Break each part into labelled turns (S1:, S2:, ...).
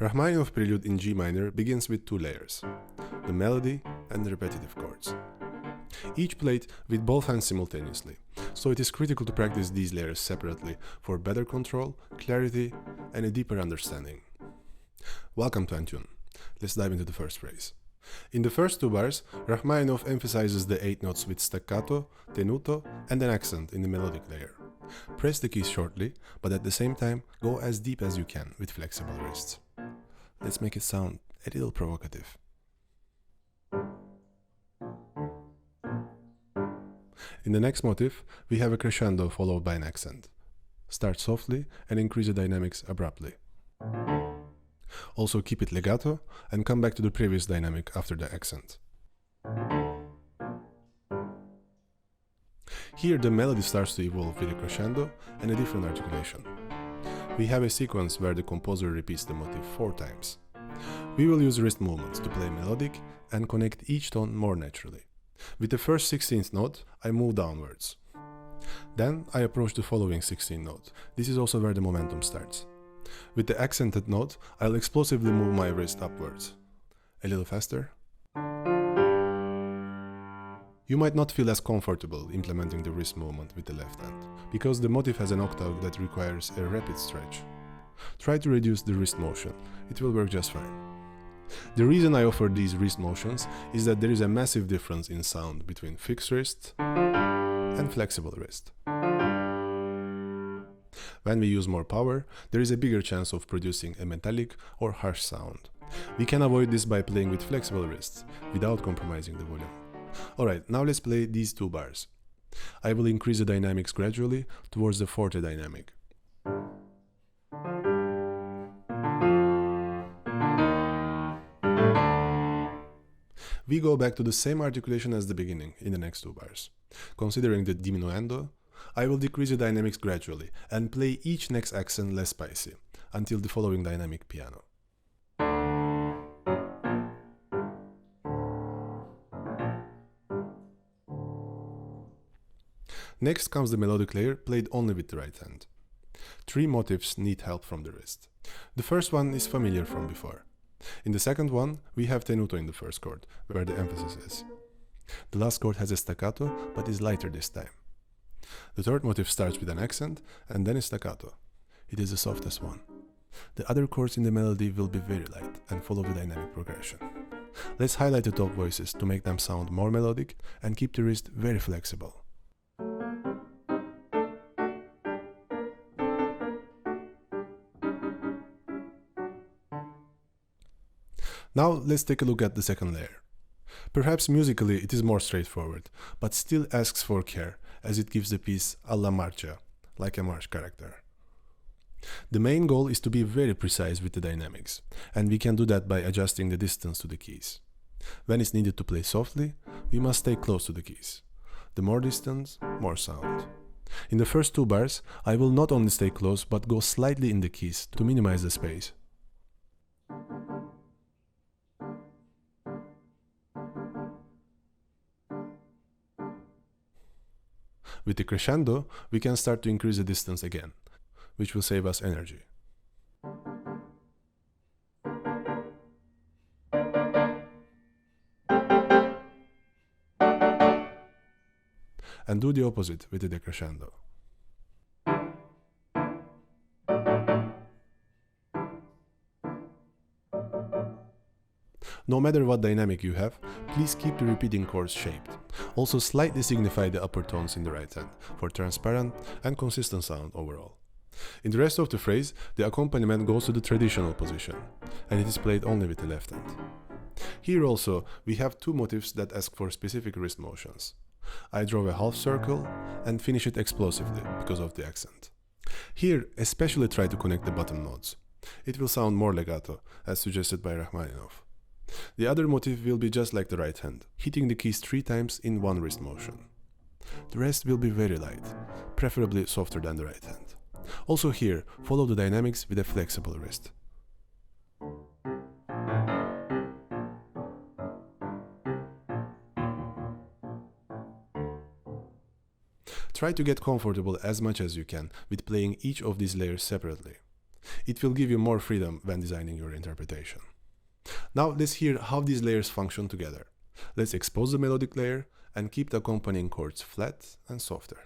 S1: Rachmaninoff prelude in G minor begins with two layers, the melody and the repetitive chords. Each played with both hands simultaneously, so it is critical to practice these layers separately for better control, clarity, and a deeper understanding. Welcome to Entune. Let's dive into the first phrase. In the first two bars, Rachmaninoff emphasizes the 8 notes with staccato, tenuto, and an accent in the melodic layer. Press the keys shortly, but at the same time, go as deep as you can with flexible wrists. Let's make it sound a little provocative. In the next motif, we have a crescendo followed by an accent. Start softly and increase the dynamics abruptly. Also keep it legato and come back to the previous dynamic after the accent. Here the melody starts to evolve with a crescendo and a different articulation. We have a sequence where the composer repeats the motif 4 times. We will use wrist movements to play melodic and connect each tone more naturally. With the first 16th note, I move downwards. Then I approach the following 16th note. This is also where the momentum starts. With the accented note, I'll explosively move my wrist upwards. A little faster. You might not feel as comfortable implementing the wrist movement with the left hand, because the motif has an octave that requires a rapid stretch. Try to reduce the wrist motion, it will work just fine. The reason I offer these wrist motions is that there is a massive difference in sound between fixed wrist and flexible wrist. When we use more power, there is a bigger chance of producing a metallic or harsh sound. We can avoid this by playing with flexible wrists, without compromising the volume. Alright, now let's play these 2 bars. I will increase the dynamics gradually towards the forte dynamic. We go back to the same articulation as the beginning in the next 2 bars. Considering the diminuendo, I will decrease the dynamics gradually and play each next accent less spicy, until the following dynamic piano. Next comes the melodic layer played only with the right hand. 3 motifs need help from the wrist. The first one is familiar from before. In the second one, we have tenuto in the first chord, where the emphasis is. The last chord has a staccato, but is lighter this time. The third motif starts with an accent, and then a staccato. It is the softest one. The other chords in the melody will be very light and follow the dynamic progression. Let's highlight the top voices to make them sound more melodic and keep the wrist very flexible. Now let's take a look at the second layer. Perhaps musically it is more straightforward, but still asks for care, as it gives the piece alla marcia, like a march character. The main goal is to be very precise with the dynamics, and we can do that by adjusting the distance to the keys. When it's needed to play softly, we must stay close to the keys. The more distance, more sound. In the first 2 bars, I will not only stay close, but go slightly in the keys to minimize the space. With the crescendo, we can start to increase the distance again, which will save us energy. And do the opposite with the decrescendo. No matter what dynamic you have, please keep the repeating chords shaped. Also slightly signify the upper tones in the right hand for transparent and consistent sound overall. In the rest of the phrase, the accompaniment goes to the traditional position, and it is played only with the left hand. Here also, we have 2 motifs that ask for specific wrist motions. I draw a half circle and finish it explosively because of the accent. Here, especially try to connect the bottom notes. It will sound more legato, as suggested by Rachmaninoff. The other motif will be just like the right hand, hitting the keys 3 times in 1 wrist motion. The rest will be very light, preferably softer than the right hand. Also here, follow the dynamics with a flexible wrist. Try to get comfortable as much as you can with playing each of these layers separately. It will give you more freedom when designing your interpretation. Now let's hear how these layers function together. Let's expose the melodic layer and keep the accompanying chords flat and softer.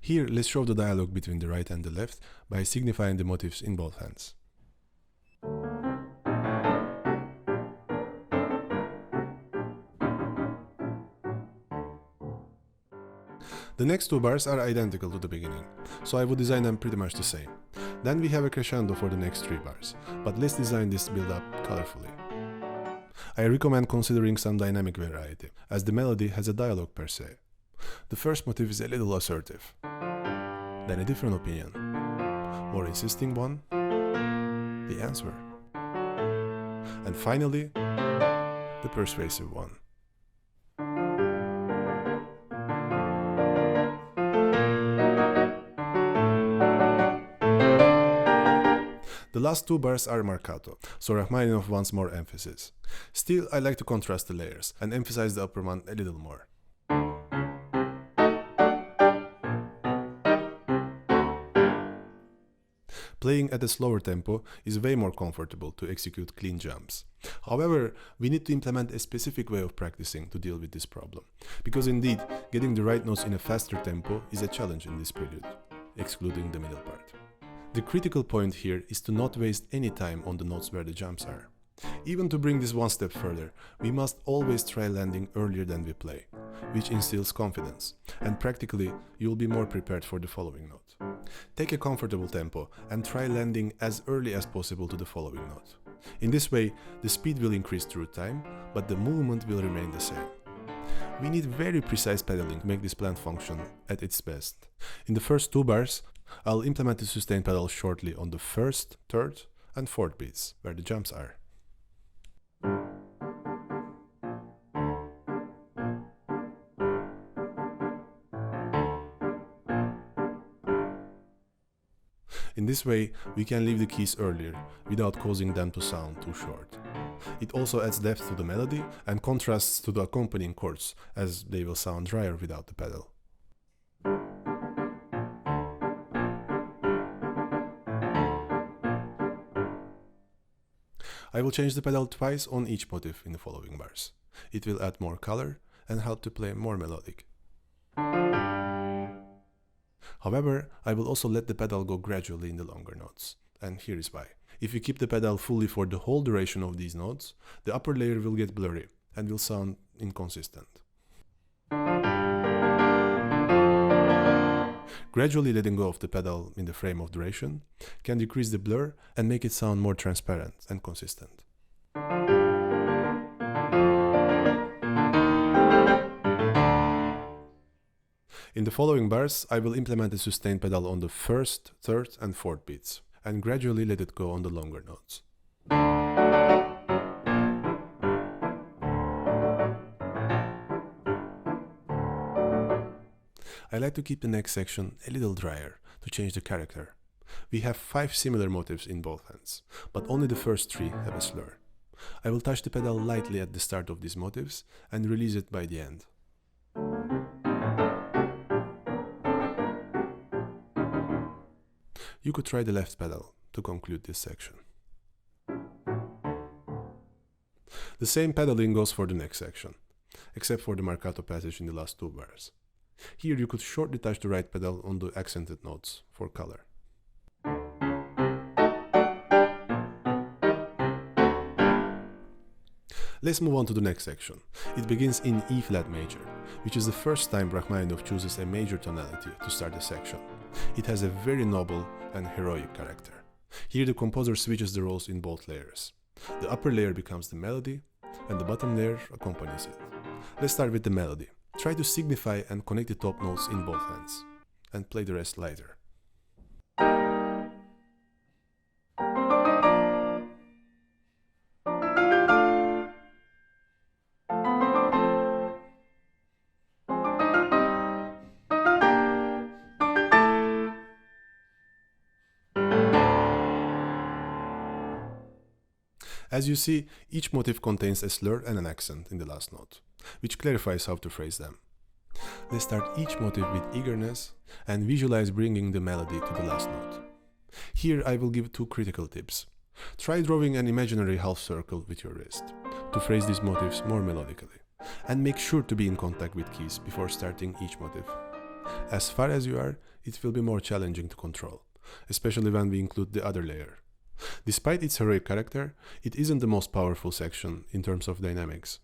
S1: Here, let's show the dialogue between the right and the left by signifying the motifs in both hands. The next two bars are identical to the beginning, so I would design them pretty much the same. Then we have a crescendo for the next three bars, but let's design this build-up colorfully. I recommend considering some dynamic variety, as the melody has a dialogue per se. The first motif is a little assertive, then a different opinion, more insisting one, the answer, and finally, the persuasive one. The last two bars are marcato, so Rachmaninov wants more emphasis. Still, I like to contrast the layers and emphasize the upper one a little more. Playing at a slower tempo is way more comfortable to execute clean jumps. However, we need to implement a specific way of practicing to deal with this problem, because indeed, getting the right notes in a faster tempo is a challenge in this prelude, excluding the middle part. The critical point here is to not waste any time on the notes where the jumps are. Even to bring this one step further, we must always try landing earlier than we play, which instills confidence, and practically you'll be more prepared for the following note. Take a comfortable tempo and try landing as early as possible to the following note. In this way, the speed will increase through time, but the movement will remain the same. We need very precise pedaling to make this plan function at its best. In the first two bars, I'll implement the sustain pedal shortly on the first, third, and fourth beats, where the jumps are. In this way, we can leave the keys earlier, without causing them to sound too short. It also adds depth to the melody and contrasts to the accompanying chords, as they will sound drier without the pedal. I will change the pedal twice on each motif in the following bars. It will add more color and help to play more melodic. However, I will also let the pedal go gradually in the longer notes, and here is why. If you keep the pedal fully for the whole duration of these notes, the upper layer will get blurry and will sound inconsistent. Gradually letting go of the pedal in the frame of duration can decrease the blur and make it sound more transparent and consistent. In the following bars, I will implement the sustain pedal on the first, third, and fourth beats, and gradually let it go on the longer notes. I like to keep the next section a little drier to change the character. We have 5 similar motifs in both hands, but only the first 3 have a slur. I will touch the pedal lightly at the start of these motifs and release it by the end. You could try the left pedal to conclude this section. The same pedaling goes for the next section, except for the marcato passage in the last 2 bars. Here you could shortly touch the right pedal on the accented notes for color. Let's move on to the next section. It begins in E flat major, which is the first time Rachmaninov chooses a major tonality to start the section. It has a very noble and heroic character. Here the composer switches the roles in both layers. The upper layer becomes the melody, and the bottom layer accompanies it. Let's start with the melody. Try to signify and connect the top notes in both hands, and play the rest lighter. As you see, each motif contains a slur and an accent in the last note, which clarifies how to phrase them. Let's start each motif with eagerness and visualize bringing the melody to the last note. Here I will give 2 critical tips. Try drawing an imaginary half circle with your wrist to phrase these motifs more melodically, and make sure to be in contact with keys before starting each motif. As far as you are, it will be more challenging to control, especially when we include the other layer. Despite its heroic character, it isn't the most powerful section in terms of dynamics.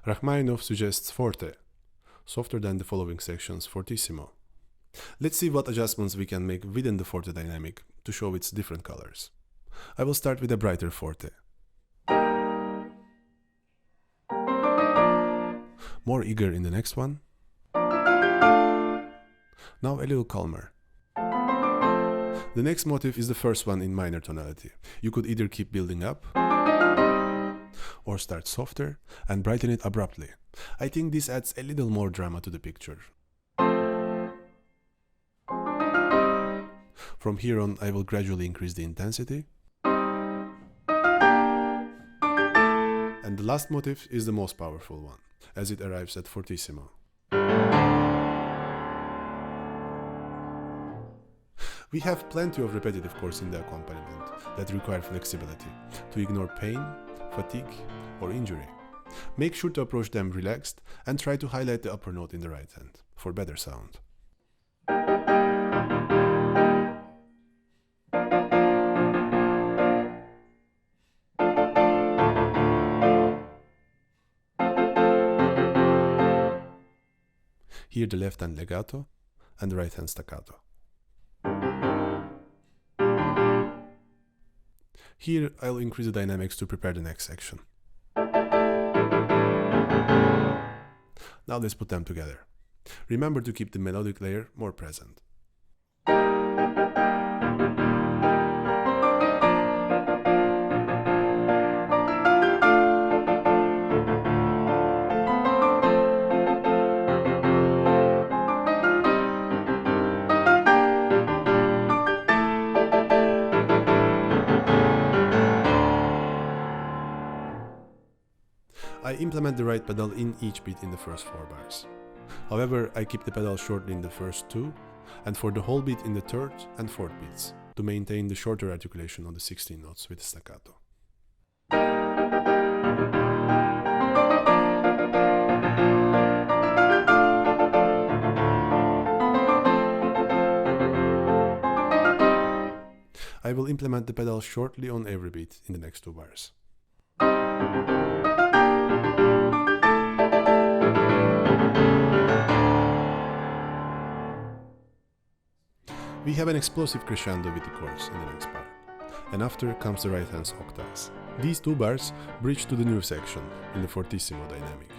S1: Rachmaninoff suggests forte, softer than the following sections fortissimo. Let's see what adjustments we can make within the forte dynamic to show its different colors. I will start with a brighter forte. More eager in the next one. Now a little calmer. The next motif is the first one in minor tonality. You could either keep building up or start softer and brighten it abruptly. I think this adds a little more drama to the picture. From here on, I will gradually increase the intensity. And the last motif is the most powerful one, as it arrives at fortissimo. We have plenty of repetitive chords in the accompaniment that require flexibility to ignore pain, fatigue, or injury. Make sure to approach them relaxed and try to highlight the upper note in the right hand for better sound. Here the left hand legato and the right hand staccato. Here I'll increase the dynamics to prepare the next section. Now let's put them together. Remember to keep the melodic layer more present. I implement the right pedal in each beat in the first 4 bars. However, I keep the pedal short in the first 2, and for the whole beat in the 3rd and 4th beats, to maintain the shorter articulation on the 16 notes with staccato. I will implement the pedal shortly on every beat in the next 2 bars. We have an explosive crescendo with the chorus in the next part, and after comes the right hand's octaves. These 2 bars bridge to the new section in the fortissimo dynamic.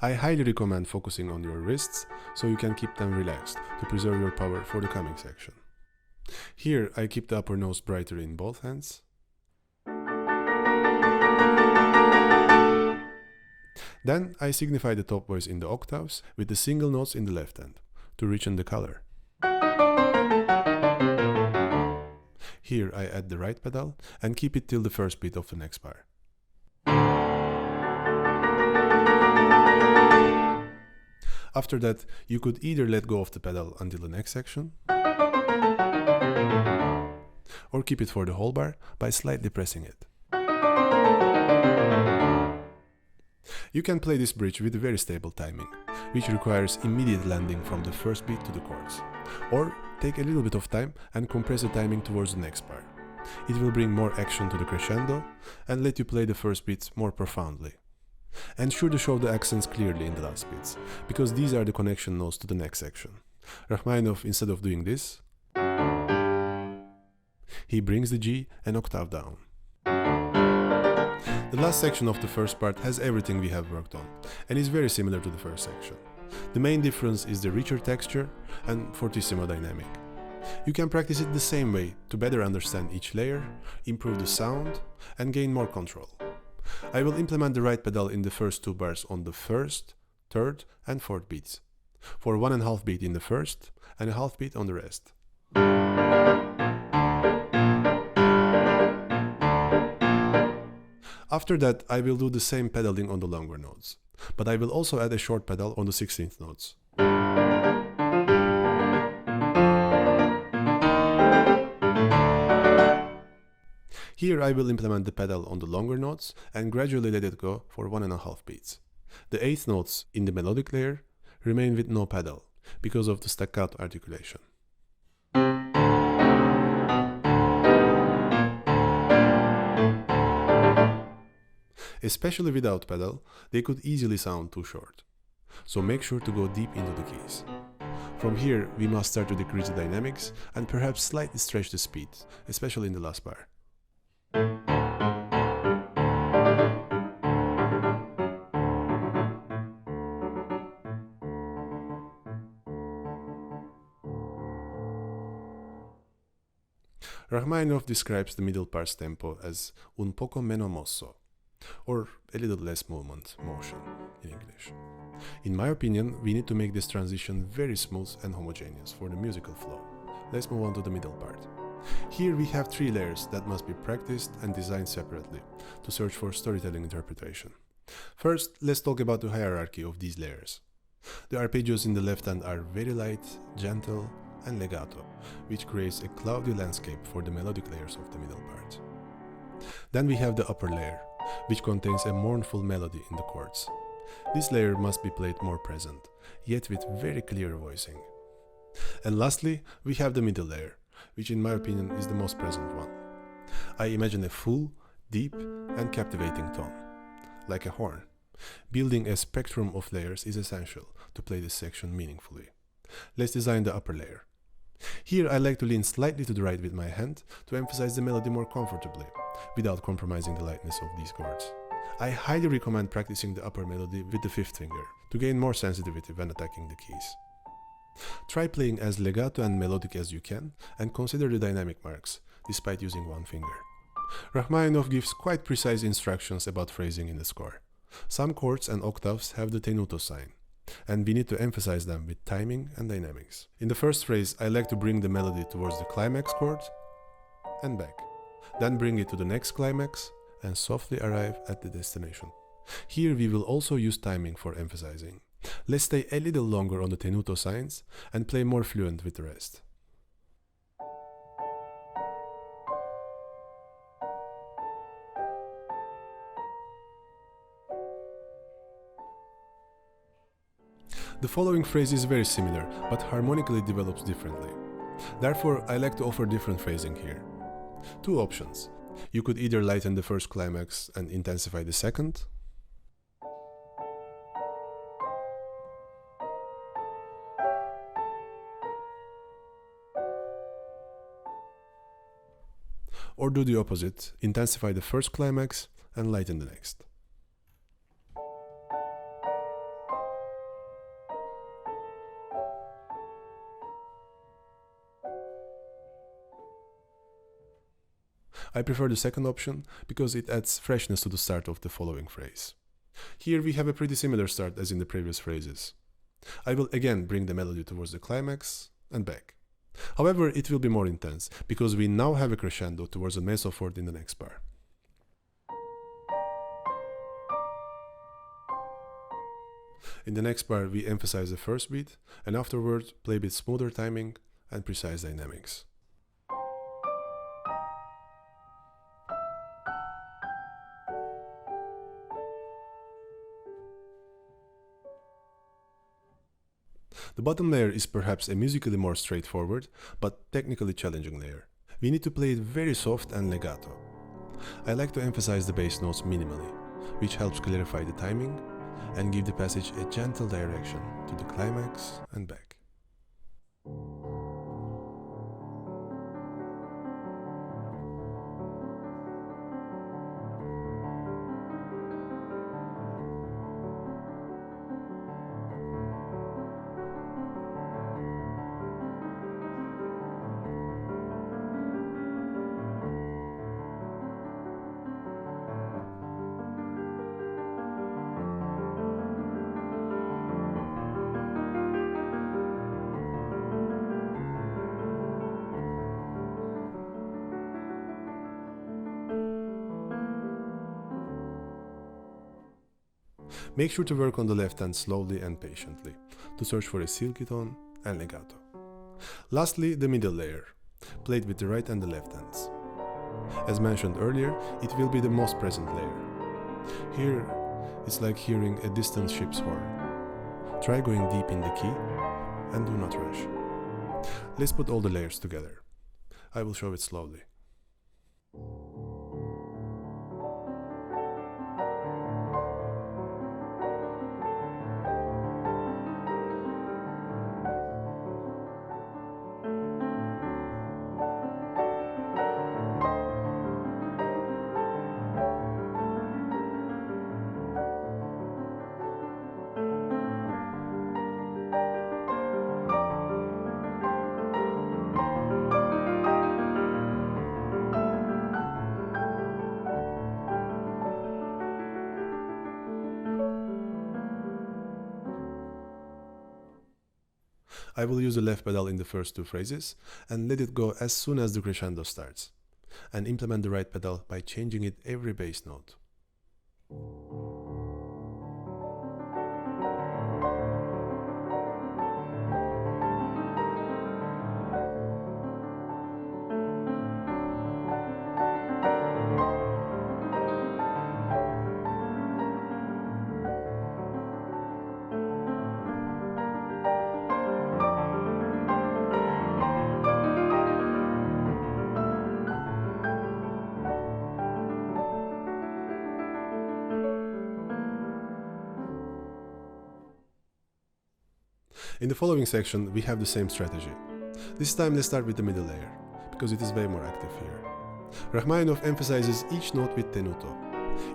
S1: I highly recommend focusing on your wrists so you can keep them relaxed to preserve your power for the coming section. Here I keep the upper notes brighter in both hands. Then I signify the top voice in the octaves with the single notes in the left hand to richen the color. Here I add the right pedal and keep it till the first beat of the next bar. After that, you could either let go of the pedal until the next section, or keep it for the whole bar by slightly pressing it. You can play this bridge with very stable timing, which requires immediate landing from the first beat to the chords, or take a little bit of time and compress the timing towards the next bar. It will bring more action to the crescendo and let you play the first beats more profoundly. Ensure to show the accents clearly in the last beats, because these are the connection notes to the next section. Rachmaninoff, instead of doing this, he brings the G an octave down. The last section of the first part has everything we have worked on, and is very similar to the first section. The main difference is the richer texture and fortissimo dynamic. You can practice it the same way to better understand each layer, improve the sound, and gain more control. I will implement the right pedal in the first 2 bars on the 1st, 3rd, and 4th beats, for 1.5 beat in the first and a half beat on the rest. After that, I will do the same pedaling on the longer notes, but I will also add a short pedal on the 16th notes. Here I will implement the pedal on the longer notes and gradually let it go for 1.5 beats. The 8th notes in the melodic layer remain with no pedal because of the staccato articulation. Especially without pedal, they could easily sound too short. So make sure to go deep into the keys. From here, we must start to decrease the dynamics and perhaps slightly stretch the speed, especially in the last bar. Rachmaninoff describes the middle part's tempo as un poco meno mosso, or a little less motion in English. In my opinion, we need to make this transition very smooth and homogeneous for the musical flow. Let's move on to the middle part. Here we have 3 layers that must be practiced and designed separately to search for storytelling interpretation. First, let's talk about the hierarchy of these layers. The arpeggios in the left hand are very light, gentle, and legato, which creates a cloudy landscape for the melodic layers of the middle part. Then we have the upper layer, which contains a mournful melody in the chords. This layer must be played more present, yet with very clear voicing. And lastly, we have the middle layer, which in my opinion is the most present one. I imagine a full, deep, and captivating tone, like a horn. Building a spectrum of layers is essential to play this section meaningfully. Let's design the upper layer. Here I like to lean slightly to the right with my hand to emphasize the melody more comfortably, without compromising the lightness of these chords. I highly recommend practicing the upper melody with the 5th finger to gain more sensitivity when attacking the keys. Try playing as legato and melodic as you can and consider the dynamic marks, despite using one finger. Rachmaninoff gives quite precise instructions about phrasing in the score. Some chords and octaves have the tenuto sign, and we need to emphasize them with timing and dynamics. In the first phrase, I like to bring the melody towards the climax chord and back. Then bring it to the next climax and softly arrive at the destination. Here we will also use timing for emphasizing. Let's stay a little longer on the tenuto signs and play more fluent with the rest. The following phrase is very similar, but harmonically develops differently. Therefore, I like to offer different phrasing here. 2 options. You could either lighten the first climax and intensify the second, or do the opposite, intensify the first climax and lighten the next. I prefer the second option because it adds freshness to the start of the following phrase. Here we have a pretty similar start as in the previous phrases. I will again bring the melody towards the climax and back. However, it will be more intense because we now have a crescendo towards a mezzo forte in the next bar. In the next bar, we emphasize the first beat and afterwards play with smoother timing and precise dynamics. The bottom layer is perhaps a musically more straightforward, but technically challenging layer. We need to play it very soft and legato. I like to emphasize the bass notes minimally, which helps clarify the timing and give the passage a gentle direction to the climax and back. Make sure to work on the left hand slowly and patiently, to search for a silky tone and legato. Lastly, the middle layer, played with the right and the left hands. As mentioned earlier, it will be the most present layer. Here, it's like hearing a distant ship's horn. Try going deep in the key and do not rush. Let's put all the layers together. I will show it slowly. I will use the left pedal in the first two phrases and let it go as soon as the crescendo starts, and implement the right pedal by changing it every bass note. In the following section, we have the same strategy. This time let's start with the middle layer, because it is way more active here. Rachmaninoff emphasizes each note with tenuto,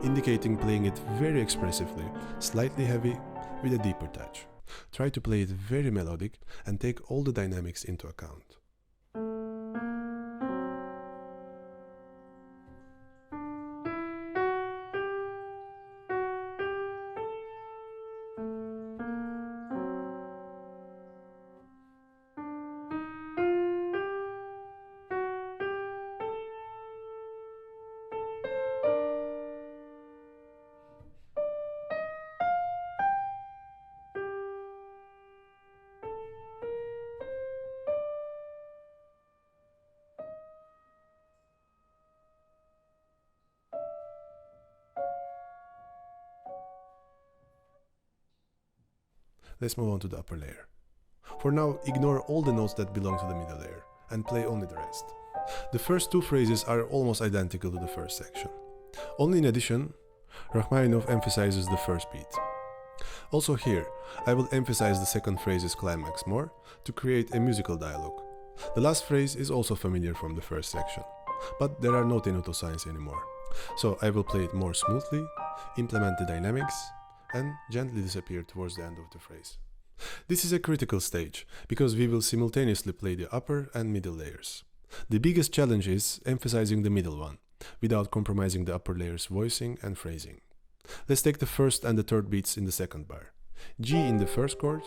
S1: indicating playing it very expressively, slightly heavy, with a deeper touch. Try to play it very melodic and take all the dynamics into account. Let's move on to the upper layer. For now, ignore all the notes that belong to the middle layer and play only the rest. The first two phrases are almost identical to the first section. Only in addition, Rachmaninoff emphasizes the first beat. Also here, I will emphasize the second phrase's climax more to create a musical dialogue. The last phrase is also familiar from the first section, but there are no tenuto signs anymore. So I will play it more smoothly, implement the dynamics, and gently disappear towards the end of the phrase. This is a critical stage, because we will simultaneously play the upper and middle layers. The biggest challenge is emphasizing the middle one, without compromising the upper layer's voicing and phrasing. Let's take the first and the third beats in the second bar. G in the first chord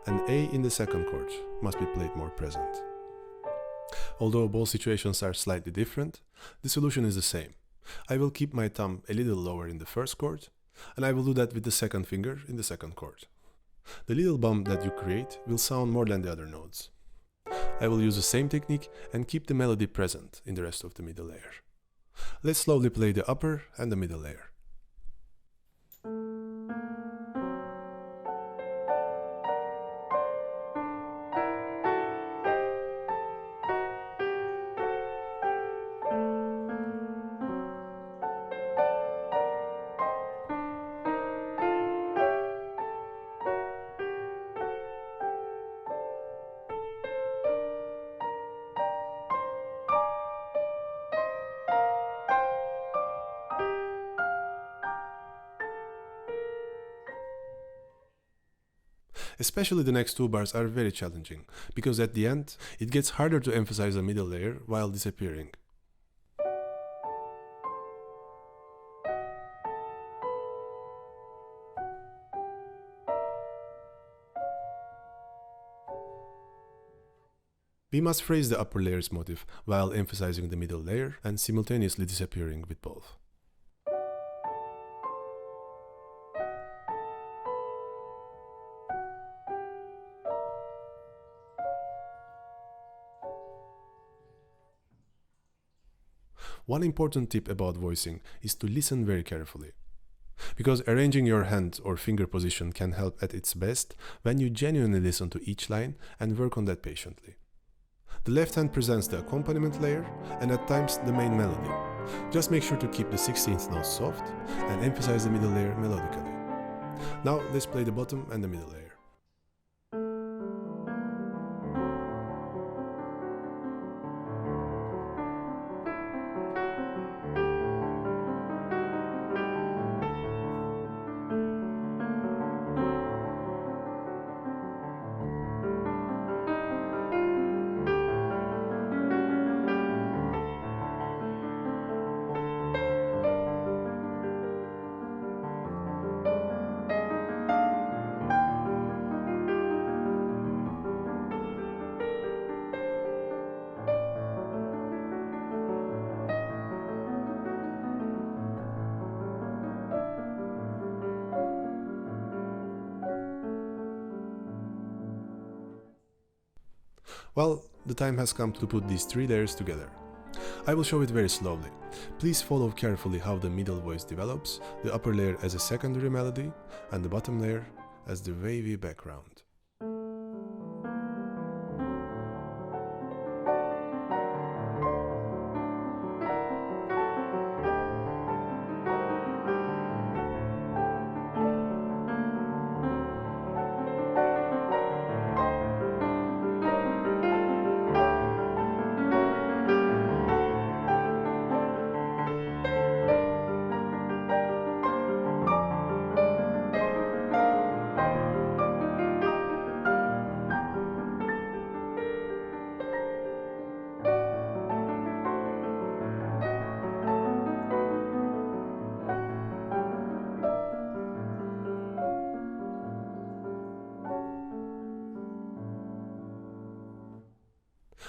S1: and A in the second chord must be played more present. Although both situations are slightly different, the solution is the same. I will keep my thumb a little lower in the first chord, and I will do that with the second finger in the second chord. The little bump that you create will sound more than the other notes. I will use the same technique and keep the melody present in the rest of the middle layer. Let's slowly play the upper and the middle layer. Especially the next two bars are very challenging, because at the end, it gets harder to emphasize the middle layer while disappearing. We must phrase the upper layer's motive while emphasizing the middle layer and simultaneously disappearing with both. One important tip about voicing is to listen very carefully, because arranging your hand or finger position can help at its best when you genuinely listen to each line and work on that patiently. The left hand presents the accompaniment layer and at times the main melody. Just make sure to keep the 16th note soft and emphasize the middle layer melodically. Now let's play the bottom and the middle layer. Well, the time has come to put these three layers together. I will show it very slowly. Please follow carefully how the middle voice develops, the upper layer as a secondary melody, and the bottom layer as the wavy background.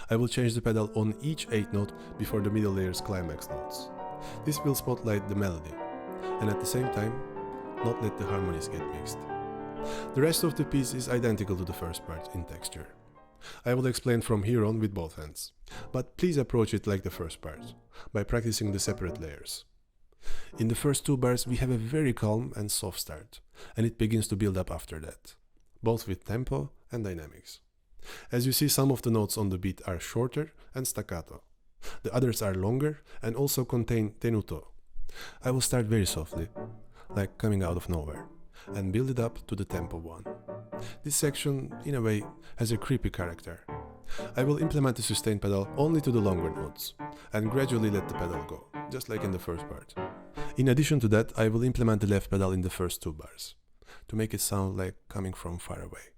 S1: I will change the pedal on each 8th note before the middle layer's climax notes. This will spotlight the melody, and at the same time, not let the harmonies get mixed. The rest of the piece is identical to the first part in texture. I will explain from here on with both hands, but please approach it like the first part, by practicing the separate layers. In the first 2 bars we have a very calm and soft start, and it begins to build up after that, both with tempo and dynamics. As you see, some of the notes on the beat are shorter and staccato. The others are longer and also contain tenuto. I will start very softly, like coming out of nowhere, and build it up to the tempo one. This section, in a way, has a creepy character. I will implement the sustain pedal only to the longer notes, and gradually let the pedal go, just like in the first part. In addition to that, I will implement the left pedal in the first 2 bars, to make it sound like coming from far away.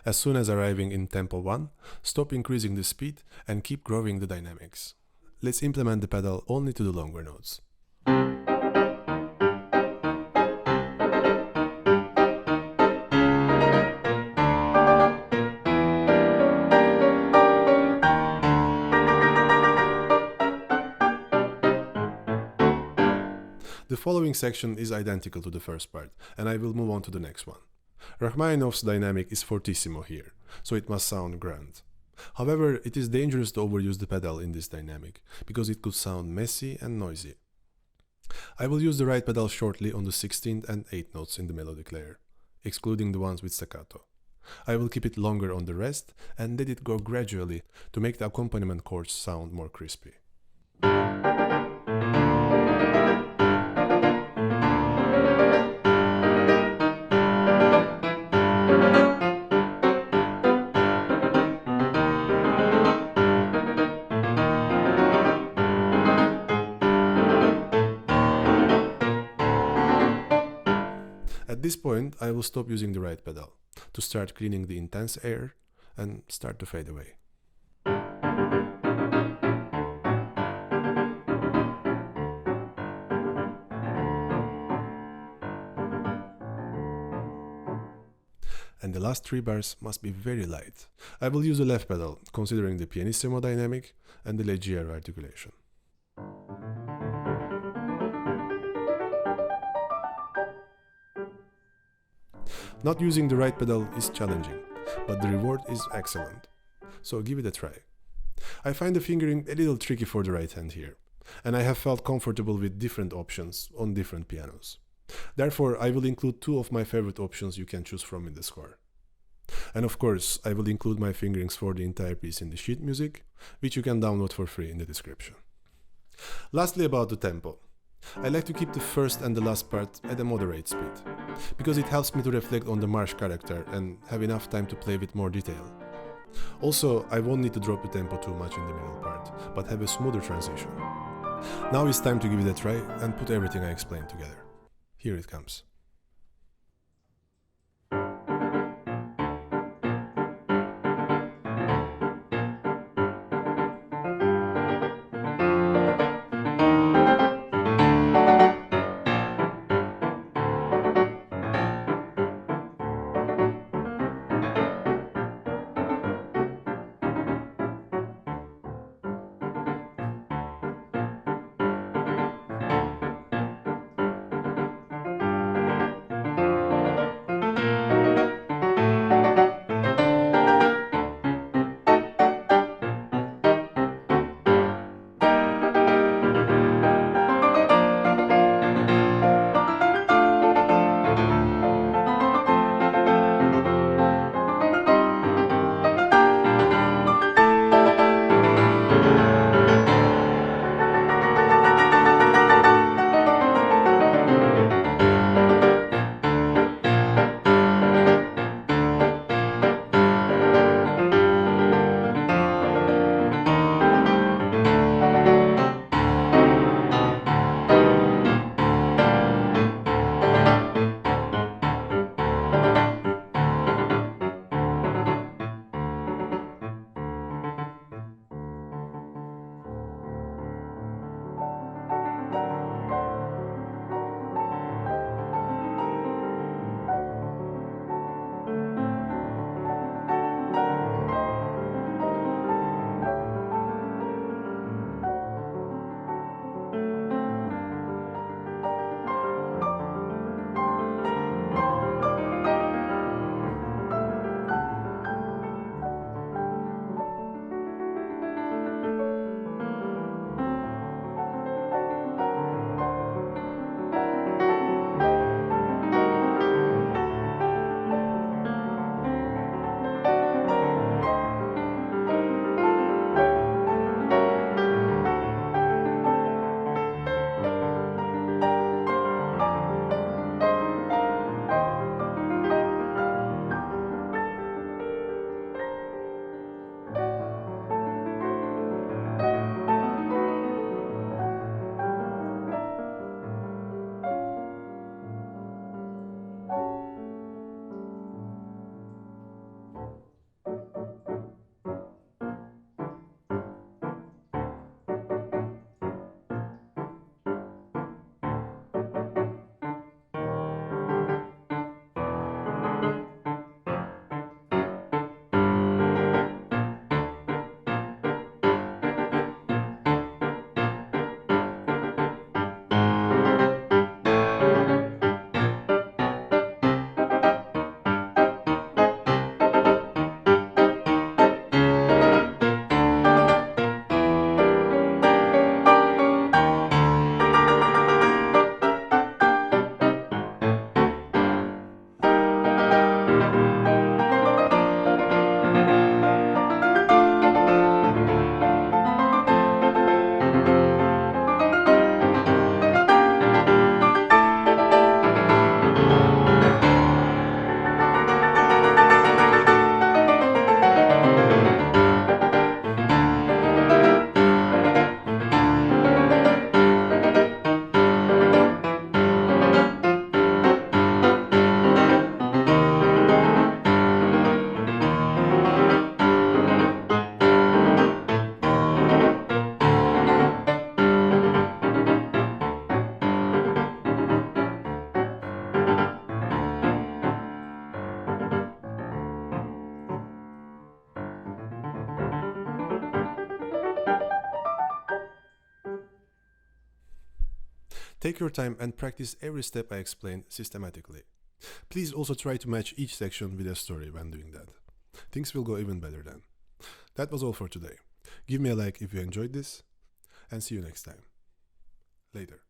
S1: As soon as arriving in tempo 1, stop increasing the speed and keep growing the dynamics. Let's implement the pedal only to the longer notes. The following section is identical to the first part, and I will move on to the next one. Rachmaninoff's dynamic is fortissimo here, so it must sound grand. However, it is dangerous to overuse the pedal in this dynamic, because it could sound messy and noisy. I will use the right pedal shortly on the 16th and 8th notes in the melodic layer, excluding the ones with staccato. I will keep it longer on the rest and let it go gradually to make the accompaniment chords sound more crispy. At this point, I will stop using the right pedal to start cleaning the intense air and start to fade away. last 3 bars must be very light. I will use the left pedal, considering the pianissimo dynamic and the leggero articulation. Not using the right pedal is challenging, but the reward is excellent. So give it a try. I find the fingering a little tricky for the right hand here, and I have felt comfortable with different options on different pianos. Therefore, I will include 2 of my favorite options you can choose from in the score. And of course, I will include my fingerings for the entire piece in the sheet music, which you can download for free in the description. Lastly, about the tempo. I like to keep the first and the last part at a moderate speed, because it helps me to reflect on the march character and have enough time to play with more detail. Also, I won't need to drop the tempo too much in the middle part, but have a smoother transition. Now it's time to give it a try and put everything I explained together. Here it comes. Take your time and practice every step I explained systematically. Please also try to match each section with a story when doing that. Things will go even better then. That was all for today. Give me a like if you enjoyed this, and see you next time. Later.